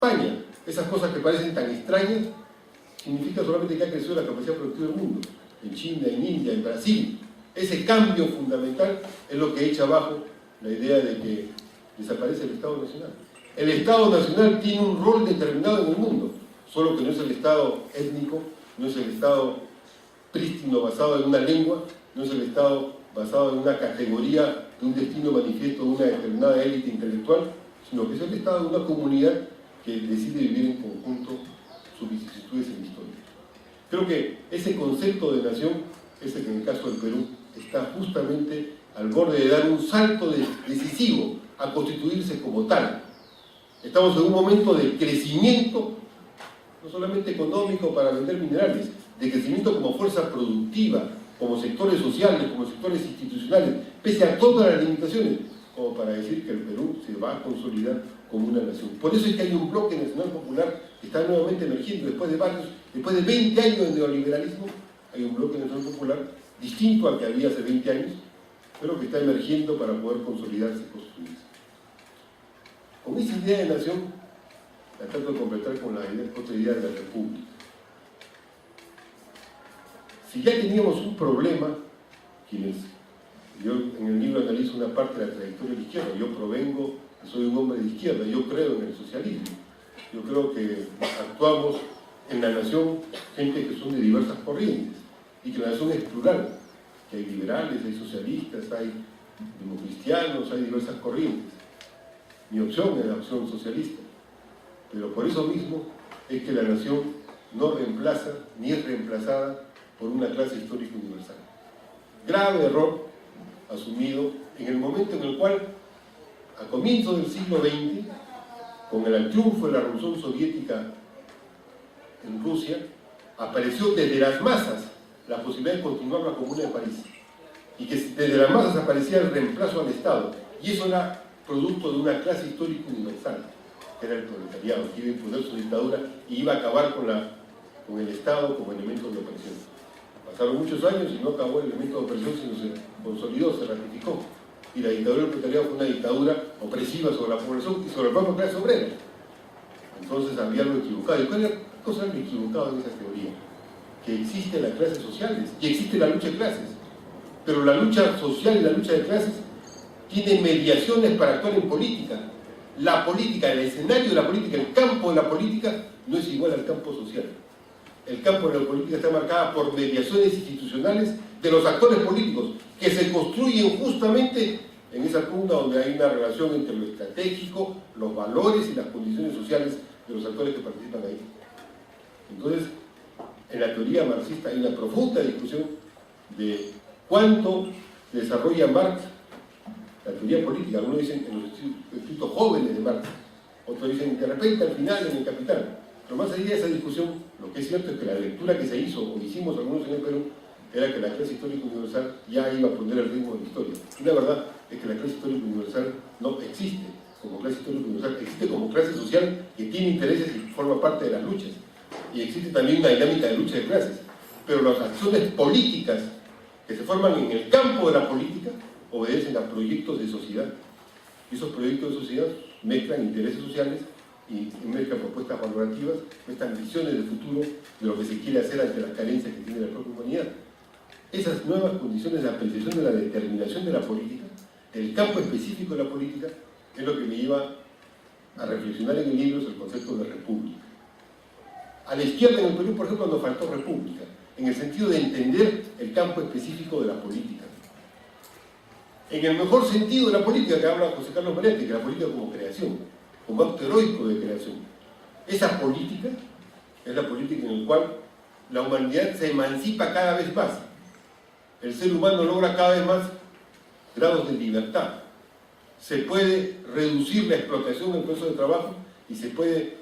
España. Esas cosas que parecen tan extrañas significa solamente que ha crecido la capacidad productiva del mundo. En China, en India, en Brasil. Ese cambio fundamental es lo que echa abajo la idea de que desaparece el Estado Nacional. El Estado Nacional tiene un rol determinado en el mundo, solo que no es el Estado étnico, no es el Estado prístino basado en una lengua, no es el Estado basado en una categoría de un destino manifiesto de una determinada élite intelectual, sino que es el Estado de una comunidad que decide vivir en conjunto sus vicisitudes en la historia. Creo que ese concepto de nación, ese que en el caso del Perú está justamente al borde de dar un salto decisivo a constituirse como tal. Estamos en un momento de crecimiento, no solamente económico para vender minerales, de crecimiento como fuerza productiva, como sectores sociales, como sectores institucionales, pese a todas las limitaciones, como para decir que el Perú se va a consolidar como una nación. Por eso es que hay un bloque nacional popular que está nuevamente emergiendo después de 20 años de neoliberalismo. Hay un bloque nacional popular distinto al que había hace 20 años, pero que está emergiendo para poder consolidarse y construirse. Con esa idea de nación, la trato de completar con la otra idea de la república. Si ya teníamos un problema, yo en el libro analizo una parte de la trayectoria de la izquierda, yo provengo, soy un hombre de izquierda, yo creo en el socialismo, yo creo que actuamos en la nación gente que son de diversas corrientes, y que la nación es plural, que hay liberales, hay socialistas, hay democristianos, hay diversas corrientes. Mi opción es la opción socialista, pero por eso mismo es que la nación no reemplaza ni es reemplazada por una clase histórica universal. Grave error asumido en el momento en el cual, a comienzos del siglo XX, con el triunfo de la Revolución Soviética en Rusia, apareció desde las masas la posibilidad de continuar la Comuna de París, y que desde las masas aparecía el reemplazo al Estado, y eso era producto de una clase histórica universal, que era el proletariado, que iba a imponer su dictadura y iba a acabar con el Estado como elemento de opresión. Pasaron muchos años y no acabó el elemento de opresión, sino se consolidó, se ratificó. Y la dictadura del proletariado fue una dictadura opresiva sobre la población y sobre la propia clase obrera. Entonces había algo equivocado. ¿Y cuál cosa era lo equivocado en esa teoría? Que existen las clases sociales y existe la lucha de clases. Pero la lucha social y la lucha de clases tiene mediaciones para actuar en política. La política, el escenario de la política, el campo de la política no es igual al campo social. El campo de la política está marcada por mediaciones institucionales de los actores políticos que se construyen justamente en esa punta donde hay una relación entre lo estratégico, los valores y las condiciones sociales de los actores que participan ahí. Entonces, en la teoría marxista hay una profunda discusión de cuánto desarrolla Marx la teoría política. Algunos dicen en los escritos jóvenes de Marx, otros dicen de repente al final en el Capital. Pero más allá de esa discusión, lo que es cierto es que la lectura que se hizo, o hicimos algunos en el Perú, era que la clase histórica universal ya iba a poner el ritmo de la historia. Y la verdad es que la clase histórica universal no existe como clase histórica universal, existe como clase social que tiene intereses y forma parte de las luchas. Y existe también una dinámica de lucha de clases. Pero las acciones políticas que se forman en el campo de la política obedecen a proyectos de sociedad. Y esos proyectos de sociedad mezclan intereses sociales y mezclan propuestas valorativas, mezclan visiones de futuro de lo que se quiere hacer ante las carencias que tiene la propia humanidad. Esas nuevas condiciones de apreciación de la determinación de la política, el campo específico de la política, es lo que me lleva a reflexionar en el libro sobre el concepto de república. A la izquierda en el Perú, por ejemplo, nos faltó república, en el sentido de entender el campo específico de la política. En el mejor sentido de la política que habla José Carlos Manetti, que la política como creación, como acto heroico de creación. Esa política es la política en la cual la humanidad se emancipa cada vez más. El ser humano logra cada vez más grados de libertad. Se puede reducir la explotación del proceso de trabajo y se puede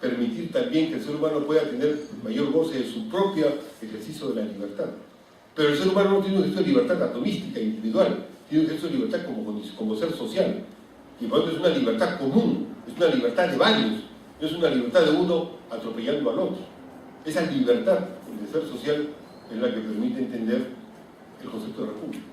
permitir también que el ser humano pueda tener mayor goce de su propio ejercicio de la libertad. Pero el ser humano no tiene un ejercicio de libertad atomística, individual, tiene un ejercicio de libertad como ser social. Y por lo tanto es una libertad común, es una libertad de varios, no es una libertad de uno atropellando al otro. Esa libertad de ser social es la que permite entender el concepto de república.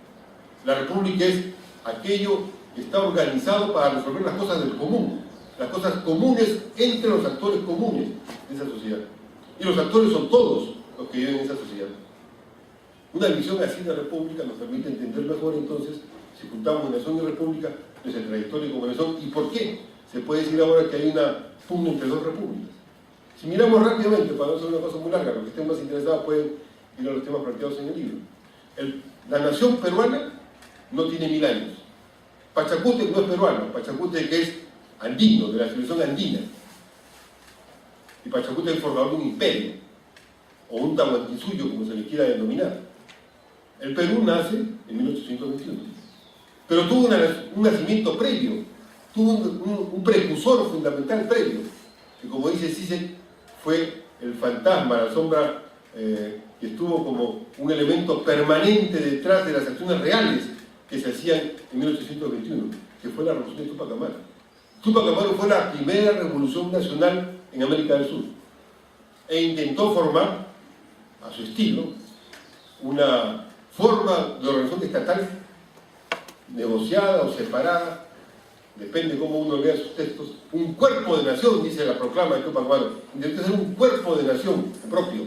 La república es aquello que está organizado para resolver las cosas del común, las cosas comunes entre los actores comunes de esa sociedad. Y los actores son todos los que viven en esa sociedad. Una visión así de la república nos permite entender mejor entonces, si juntamos nación y república, nuestra trayectoria como nación y por qué se puede decir ahora que hay una pugna entre dos repúblicas. Si miramos rápidamente, para no ser una cosa muy larga, los que estén más interesados pueden ir a los temas planteados en el libro. La nación peruana no tiene 1000 años. Pachacútec no es peruano, Pachacútec es andino, de la civilización andina. Y Pachacútec es formador de un imperio, o un Tahuantinsuyo, como se le quiera denominar. El Perú nace en 1821, pero tuvo un nacimiento previo, tuvo un precursor fundamental previo, que como dice Zizek, fue el fantasma, la sombra que estuvo como un elemento permanente detrás de las acciones reales que se hacían en 1821, que fue la revolución de Túpac Amaru. Túpac Amaru fue la primera revolución nacional en América del Sur e intentó formar, a su estilo, una forma de organización estatal negociada o separada, depende cómo uno lea sus textos, un cuerpo de nación, dice la proclama de Túpac Amaru. Intentó ser un cuerpo de nación propio,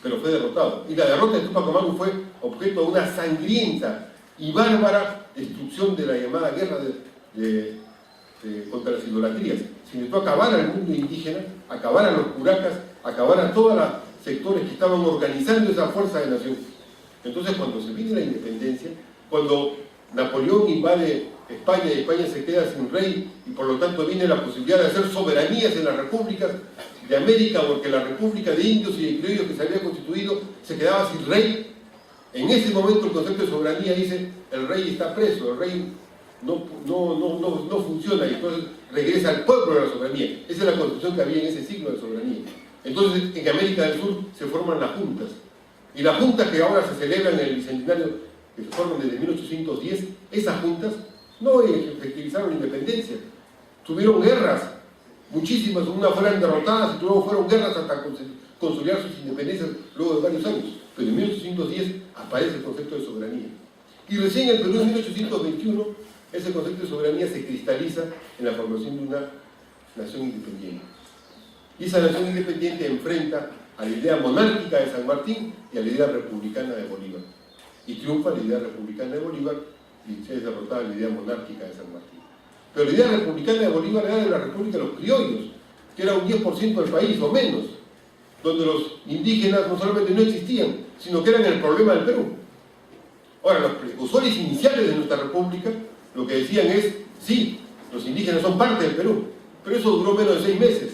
pero fue derrotado. Y la derrota de Túpac Amaru fue objeto de una sangrienta y bárbara destrucción de la llamada guerra contra las idolatrías. Se intentó acabar al mundo indígena, acabar a los curacas, acabar a todos los sectores que estaban organizando esa fuerza de nación. Entonces, cuando se viene la independencia, cuando Napoleón invade España y España se queda sin rey y por lo tanto viene la posibilidad de hacer soberanías en las repúblicas de América, porque la república de indios y de criollos que se había constituido se quedaba sin rey. En ese momento el concepto de soberanía dice: el rey está preso, el rey no funciona, y entonces regresa al pueblo de la soberanía. Esa es la concepción que había en ese siglo de soberanía. Entonces en América del Sur se forman las juntas, y las juntas que ahora se celebran en el bicentenario, que se forman desde 1810, esas juntas no efectivizaron la independencia, tuvieron guerras, muchísimas, unas fueron derrotadas y luego fueron guerras hasta consolidar sus independencias luego de varios años. Pero en 1810 aparece el concepto de soberanía. Y recién en el Perú, en 1821, ese concepto de soberanía se cristaliza en la formación de una nación independiente. Y esa nación independiente enfrenta a la idea monárquica de San Martín y a la idea republicana de Bolívar. Y triunfa la idea republicana de Bolívar y se es derrotada la idea monárquica de San Martín. Pero la idea republicana de Bolívar era de la República de los Criollos, que era un 10% del país o menos, donde los indígenas no solamente no existían, sino que eran el problema del Perú. Ahora, los precursores iniciales de nuestra república lo que decían es: sí, los indígenas son parte del Perú, pero eso duró menos de 6 meses.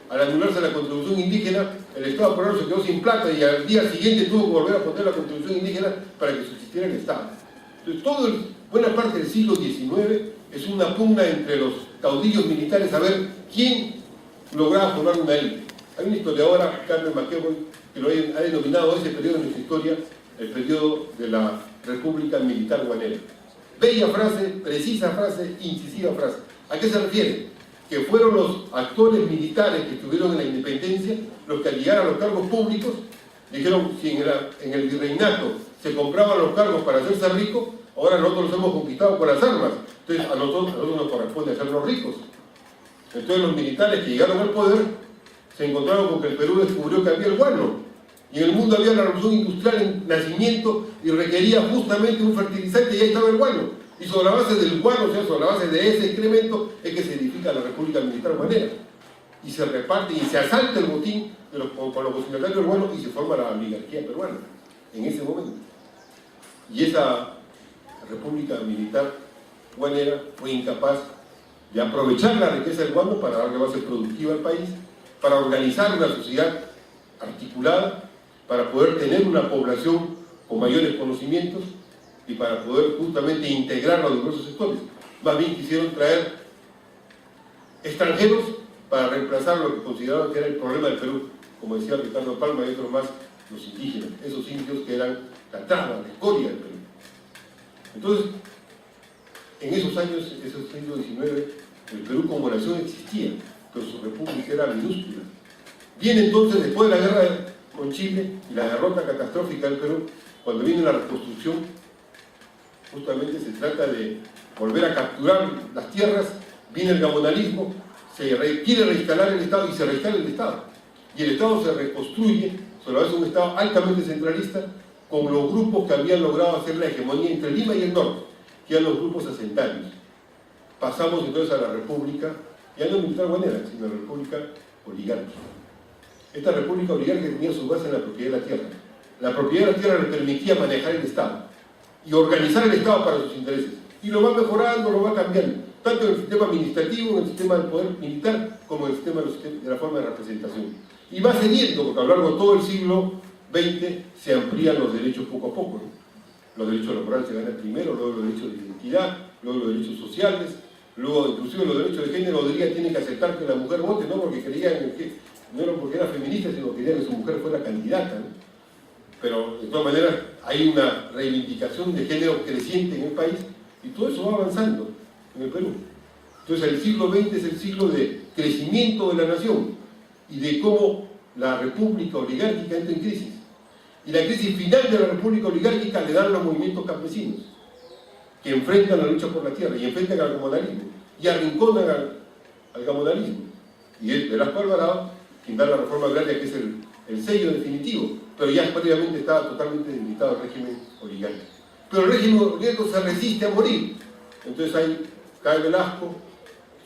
Al anularse la contribución indígena, el Estado peruano se quedó sin plata y al día siguiente tuvo que volver a poner la contribución indígena para que subsistiera el Estado. Entonces, buena parte del siglo XIX es una pugna entre los caudillos militares a ver quién lograba formar una élite. Hay una historiadora, Carmen McEvoy, que lo ha denominado ese periodo de nuestra historia el periodo de la República Militar Guanera. Bella frase, precisa frase, incisiva frase. ¿A qué se refiere? Que fueron los actores militares que estuvieron en la independencia los que al llegar a los cargos públicos dijeron: si en el virreinato se compraban los cargos para hacerse ricos, ahora nosotros los hemos conquistado con las armas, entonces a nosotros nos corresponde hacernos ricos. Entonces los militares que llegaron al poder se encontraron con que el Perú descubrió que había el guano, y en el mundo había la revolución industrial en nacimiento y requería justamente un fertilizante, y ahí estaba el guano. Y sobre la base del guano, o sea, sobre la base de ese excremento, es que se edifica la República Militar Guanera. Y se reparte y se asalta el botín con los posicionarios del guano y se forma la oligarquía peruana en ese momento. Y esa República Militar Guanera fue incapaz de aprovechar la riqueza del guano para darle base productiva al país, para organizar una sociedad articulada, para poder tener una población con mayores conocimientos y para poder justamente integrar los diversos sectores. Más bien quisieron traer extranjeros para reemplazar lo que consideraban que era el problema del Perú, como decía Ricardo Palma y otros más, los indígenas, esos indios que eran la trama, la escoria del Perú. Entonces, en esos años, esos siglos XIX, el Perú como nación existía, pero su república era minúscula. Viene entonces, después de la guerra con Chile y la derrota catastrófica del Perú, cuando viene la reconstrucción, justamente se trata de volver a capturar las tierras Viene el gamonalismo, quiere reinstalar el Estado y se reinstala el Estado. Y el Estado se reconstruye sobre la base de un Estado altamente centralista con los grupos que habían logrado hacer la hegemonía entre Lima y el norte, que eran los grupos asentarios. Pasamos entonces a la república, ya no militar guanera, sino a la república oligárquica. Esta república oligárquica tenía su base en la propiedad de la tierra. La propiedad de la tierra le permitía manejar el Estado y organizar el Estado para sus intereses. Y lo va mejorando, lo va cambiando, tanto en el sistema administrativo, en el sistema del poder militar, como en el sistema de la forma de representación. Y va cediendo, porque a lo largo de todo el siglo XX se amplían los derechos poco a poco, ¿no? Los derechos laborales se ganan primero, luego los derechos de identidad, luego los derechos sociales, luego inclusive los derechos de género. Hoy día tiene que aceptar que la mujer vote, no porque creían que no era porque era feminista, sino que quería que su mujer fuera candidata, ¿no? Pero de todas maneras hay una reivindicación de género creciente en el país y todo eso va avanzando en el Perú. Entonces el siglo XX es el siglo de crecimiento de la nación y de cómo la república oligárquica entra en crisis. Y la crisis final de la república oligárquica le dan los movimientos campesinos, que enfrentan la lucha por la tierra y enfrentan al gamonalismo y arrinconan al gamonalismo. Y es Velasco Alvarado quien da la reforma agraria, que es el sello definitivo, pero ya previamente estaba totalmente debilitado el régimen oligárquico. Pero el régimen oligárquico se resiste a morir. Entonces ahí cae Velasco,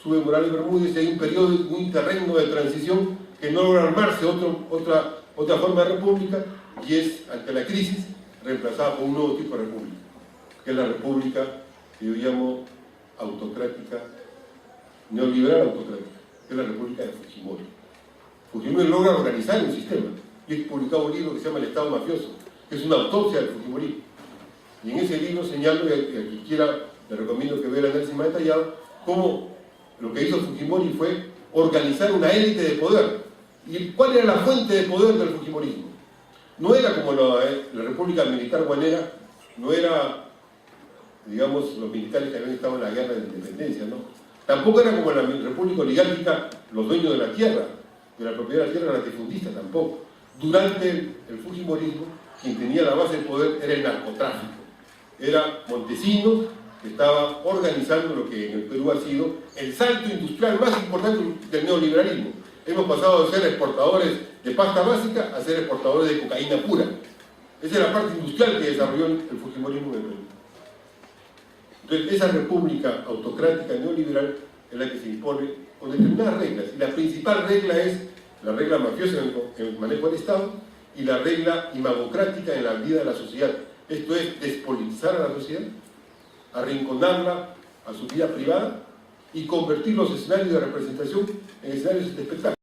sube Morales Bermúdez, y hay un periodo, un terreno de transición que no logra armarse otra forma de república, y es, ante la crisis, reemplazada por un nuevo tipo de república, que es la república que yo llamo autocrática, neoliberal autocrática, que es la república de Fujimori. Fujimori logra organizar un sistema, y he publicado un libro que se llama El Estado Mafioso, que es una autopsia del Fujimorismo. Y en ese libro señalo, y a quien quiera le recomiendo que vea el análisis más detallado, cómo lo que hizo Fujimori fue organizar una élite de poder. ¿Y cuál era la fuente de poder del Fujimorismo? No era como la República Militar Guanera, no era, digamos, los militares que habían estado en la guerra de independencia, ¿no? Tampoco era como la República Oligárquica, los dueños de la tierra, de la propiedad de la tierra, latifundistas tampoco. Durante el Fujimorismo, quien tenía la base de poder era el narcotráfico. Era Montesinos, que estaba organizando lo que en el Perú ha sido el salto industrial más importante del neoliberalismo. Hemos pasado de ser exportadores de pasta básica a ser exportadores de cocaína pura. Esa es la parte industrial que desarrolló el Fujimorismo en el Perú. Entonces, esa república autocrática neoliberal es la que se impone con determinadas reglas. Y la principal regla es la regla mafiosa en el manejo del Estado y la regla imagocrática en la vida de la sociedad. Esto es despolitizar a la sociedad, arrinconarla a su vida privada y convertir los escenarios de representación en escenarios de espectáculo.